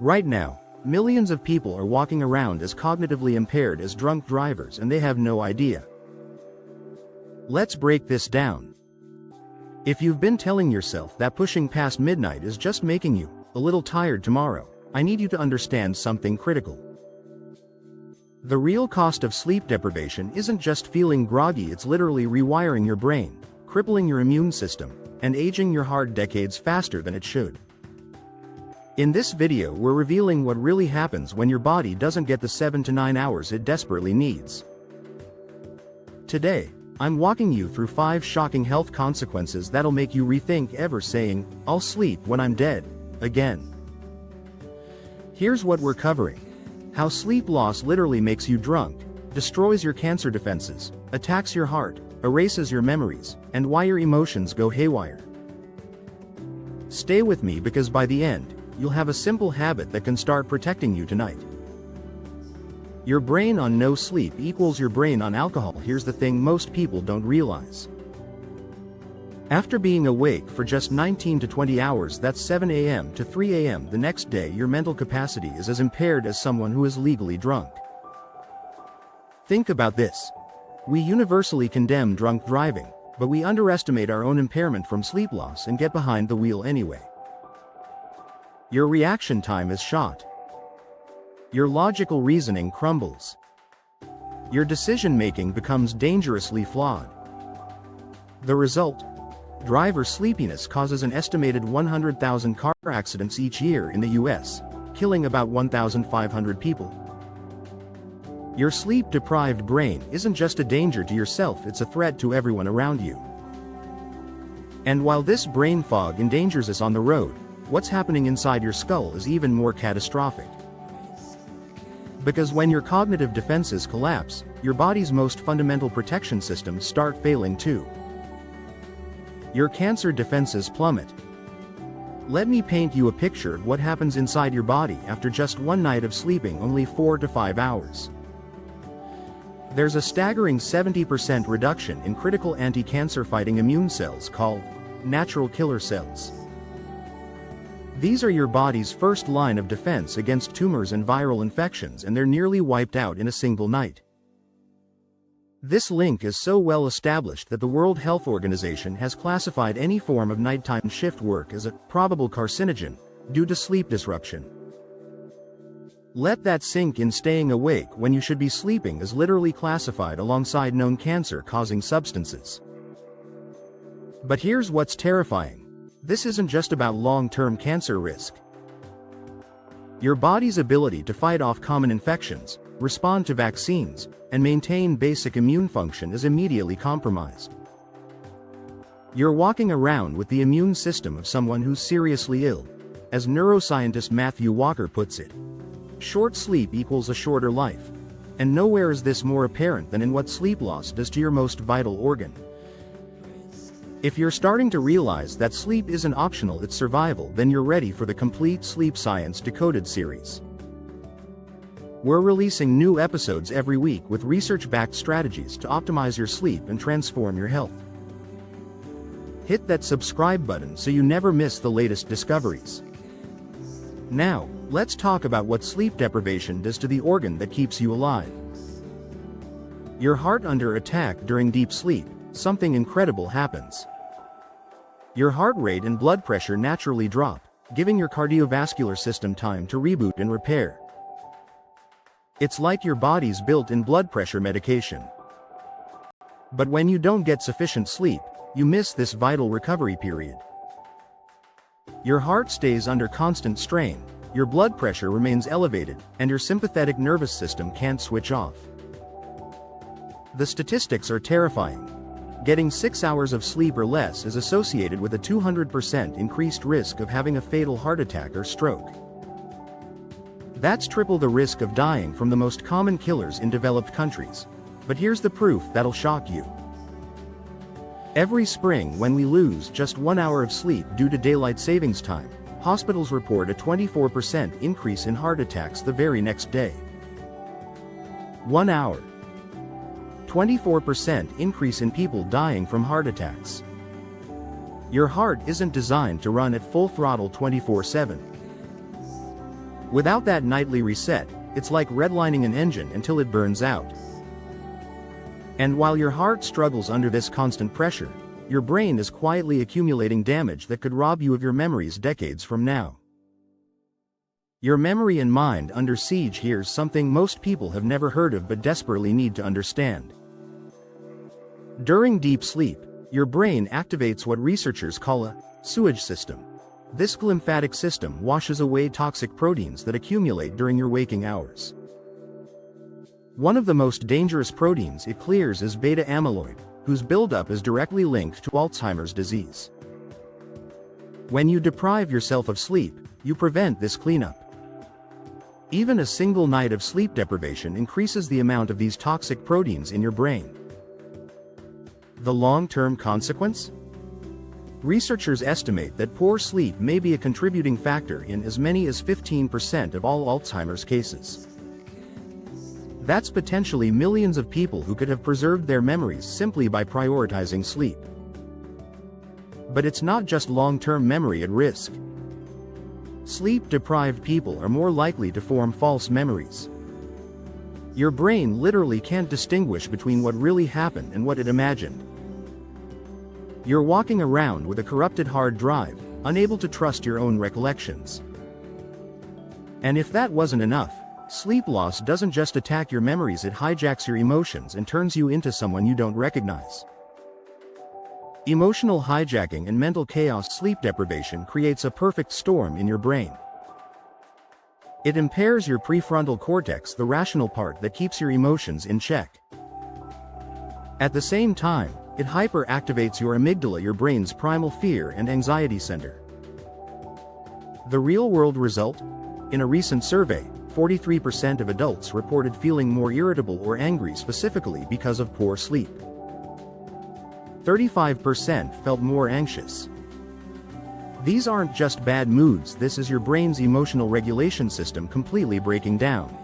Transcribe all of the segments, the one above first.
Right now, millions of people are walking around as cognitively impaired as drunk drivers and they have no idea. Let's break this down. If you've been telling yourself that pushing past midnight is just making you a little tired tomorrow, I need you to understand something critical. The real cost of sleep deprivation isn't just feeling groggy, it's literally rewiring your brain, crippling your immune system, and aging your heart decades faster than it should. In this video, we're revealing what really happens when your body doesn't get the 7 to 9 hours it desperately needs. Today, I'm walking you through 5 shocking health consequences that'll make you rethink ever saying, "I'll sleep when I'm dead," again. Here's what we're covering. How sleep loss literally makes you drunk, destroys your cancer defenses, attacks your heart, erases your memories, and why your emotions go haywire. Stay with me because by the end, you'll have a simple habit that can start protecting you tonight. Your brain on no sleep equals your brain on alcohol. Here's the thing most people don't realize. After being awake for just 19 to 20 hours, that's 7 a.m. to 3 a.m. the next day, your mental capacity is as impaired as someone who is legally drunk. Think about this. We universally condemn drunk driving, but we underestimate our own impairment from sleep loss and get behind the wheel anyway. Your reaction time is shot. Your logical reasoning crumbles. Your decision-making becomes dangerously flawed. The result? Driver sleepiness causes an estimated 100,000 car accidents each year in the US, killing about 1,500 people. Your sleep-deprived brain isn't just a danger to yourself, it's a threat to everyone around you. And while this brain fog endangers us on the road, what's happening inside your skull is even more catastrophic. Because when your cognitive defenses collapse, your body's most fundamental protection systems start failing too. Your cancer defenses plummet. Let me paint you a picture of what happens inside your body after just one night of sleeping only 4 to 5 hours. There's a staggering 70% reduction in critical anti-cancer fighting immune cells called natural killer cells. These are your body's first line of defense against tumors and viral infections, and they're nearly wiped out in a single night. This link is so well established that the World Health Organization has classified any form of nighttime shift work as a probable carcinogen due to sleep disruption. Let that sink in. Staying awake when you should be sleeping is literally classified alongside known cancer-causing substances. But here's what's terrifying. This isn't just about long-term cancer risk. Your body's ability to fight off common infections, respond to vaccines, and maintain basic immune function is immediately compromised. You're walking around with the immune system of someone who's seriously ill. As neuroscientist Matthew Walker puts it, short sleep equals a shorter life. And nowhere is this more apparent than in what sleep loss does to your most vital organ. If you're starting to realize that sleep isn't optional, it's survival, then you're ready for the complete Sleep Science Decoded series. We're releasing new episodes every week with research-backed strategies to optimize your sleep and transform your health. Hit that subscribe button so you never miss the latest discoveries. Now, let's talk about what sleep deprivation does to the organ that keeps you alive. Your heart under attack. During deep sleep, something incredible happens. Your heart rate and blood pressure naturally drop, giving your cardiovascular system time to reboot and repair. It's like your body's built-in blood pressure medication. But when you don't get sufficient sleep, you miss this vital recovery period. Your heart stays under constant strain, your blood pressure remains elevated, and your sympathetic nervous system can't switch off. The statistics are terrifying. Getting 6 hours of sleep or less is associated with a 200% increased risk of having a fatal heart attack or stroke. That's triple the risk of dying from the most common killers in developed countries. But here's the proof that'll shock you. Every spring, when we lose just 1 hour of sleep due to daylight savings time, hospitals report a 24% increase in heart attacks the very next day. 1 hour. 24% increase in people dying from heart attacks. Your heart isn't designed to run at full throttle 24/7. Without that nightly reset, it's like redlining an engine until it burns out. And while your heart struggles under this constant pressure, your brain is quietly accumulating damage that could rob you of your memories decades from now. Your memory and mind under siege. Here's something most people have never heard of but desperately need to understand. During deep sleep, your brain activates what researchers call a sewage system. This glymphatic system washes away toxic proteins that accumulate during your waking hours. One of the most dangerous proteins it clears is beta amyloid, whose buildup is directly linked to Alzheimer's disease. When you deprive yourself of sleep, you prevent this cleanup. Even a single night of sleep deprivation increases the amount of these toxic proteins in your brain. The long-term consequence? Researchers estimate that poor sleep may be a contributing factor in as many as 15% of all Alzheimer's cases. That's potentially millions of people who could have preserved their memories simply by prioritizing sleep. But it's not just long-term memory at risk. Sleep-deprived people are more likely to form false memories. Your brain literally can't distinguish between what really happened and what it imagined. You're walking around with a corrupted hard drive, unable to trust your own recollections. And if that wasn't enough, sleep loss doesn't just attack your memories, it hijacks your emotions and turns you into someone you don't recognize. Emotional hijacking and mental chaos. Sleep deprivation creates a perfect storm in your brain. It impairs your prefrontal cortex, the rational part that keeps your emotions in check. At the same time, it hyperactivates your amygdala, your brain's primal fear and anxiety center. The real-world result? In a recent survey, 43% of adults reported feeling more irritable or angry specifically because of poor sleep. 35% felt more anxious. These aren't just bad moods, this is your brain's emotional regulation system completely breaking down.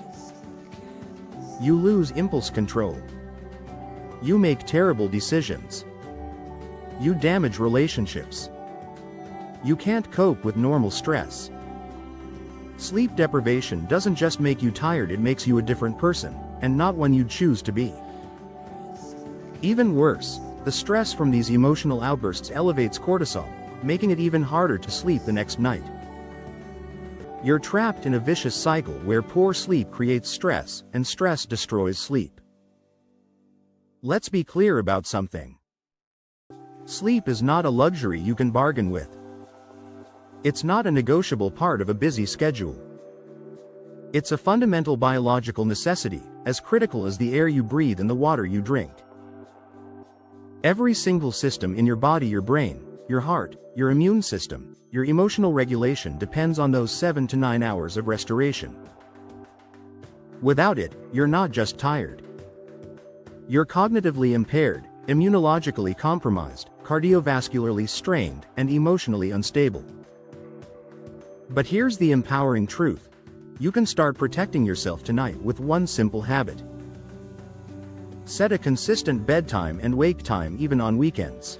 You lose impulse control. You make terrible decisions. You damage relationships. You can't cope with normal stress. Sleep deprivation doesn't just make you tired, it makes you a different person, and not one you'd choose to be. Even worse, the stress from these emotional outbursts elevates cortisol, making it even harder to sleep the next night. You're trapped in a vicious cycle where poor sleep creates stress, and stress destroys sleep. Let's be clear about something. Sleep is not a luxury you can bargain with. It's not a negotiable part of a busy schedule. It's a fundamental biological necessity, as critical as the air you breathe and the water you drink. Every single system in your body, your brain, your heart, your immune system, your emotional regulation depends on those 7 to 9 hours of restoration. Without it, you're not just tired. You're cognitively impaired, immunologically compromised, cardiovascularly strained, and emotionally unstable. But here's the empowering truth. You can start protecting yourself tonight with one simple habit. Set a consistent bedtime and wake time even on weekends.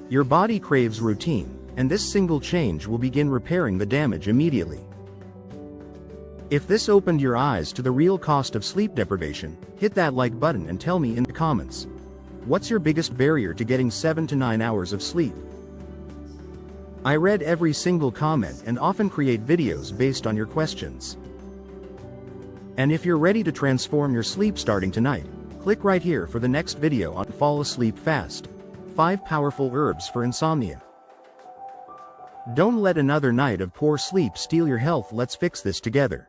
Your body craves routine, and this single change will begin repairing the damage immediately. If this opened your eyes to the real cost of sleep deprivation, hit that like button and tell me in the comments. What's your biggest barrier to getting 7 to 9 hours of sleep? I read every single comment and often create videos based on your questions. And if you're ready to transform your sleep starting tonight, click right here for the next video on Fall Asleep Fast. 5 Powerful Herbs for Insomnia. Don't let another night of poor sleep steal your health. Let's fix this together.